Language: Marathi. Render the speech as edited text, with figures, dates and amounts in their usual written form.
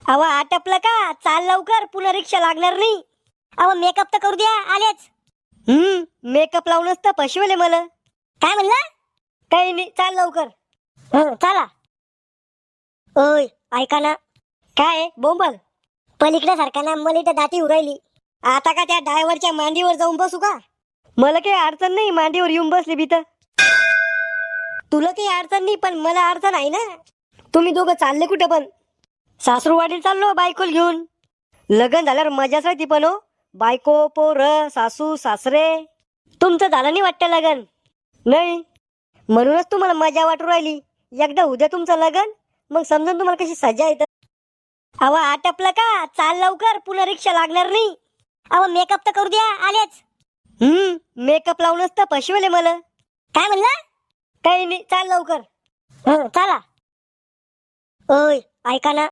अहो आटपलं का? चाल लवकर, पुन्हा रिक्षा लागणार नाही. अहो मेकअप तर करू द्या, आलेच. मेकअप लावूनच तर फसवले मला. काय म्हणला? काही नाही, चाल लवकर. चला. ओय ऐका ना. काय आहे? बोंबल. पलीकडे सारखा ना, मला इथं दाटी उरायली. आता का त्या ड्रायव्हरच्या मांडीवर जाऊन बसू का? मला काही अडचण नाही, मांडीवर येऊन बसली भीत. तुला काही अडचण नाही, पण मला अडचण आहे ना. तुम्ही दोघं चालले कुठे पण? सासरूवाडीला चाललो बायकोल घेऊन. लग्न झाल्यावर मजाच राहते पण हो. बायको पोर सासू सासरे. तुमचं झालं नाही वाटतं लग्न? नाही. म्हणूनच तुम्हाला मजा वाटू राहिली. एकदा उद्या तुमचं लग्न, मग समजून तुम्हाला कशी सजा येतं. अहो आटपलं का? चाल लवकर, पुन्हा रिक्षा लागणार नाही. अहो मेकअप तर करू द्या, आलेच. मेकअप लावूनच तर फसवले मला. काय म्हणला? काही नाही, चाल लवकर. चला. ओय ऐका ना.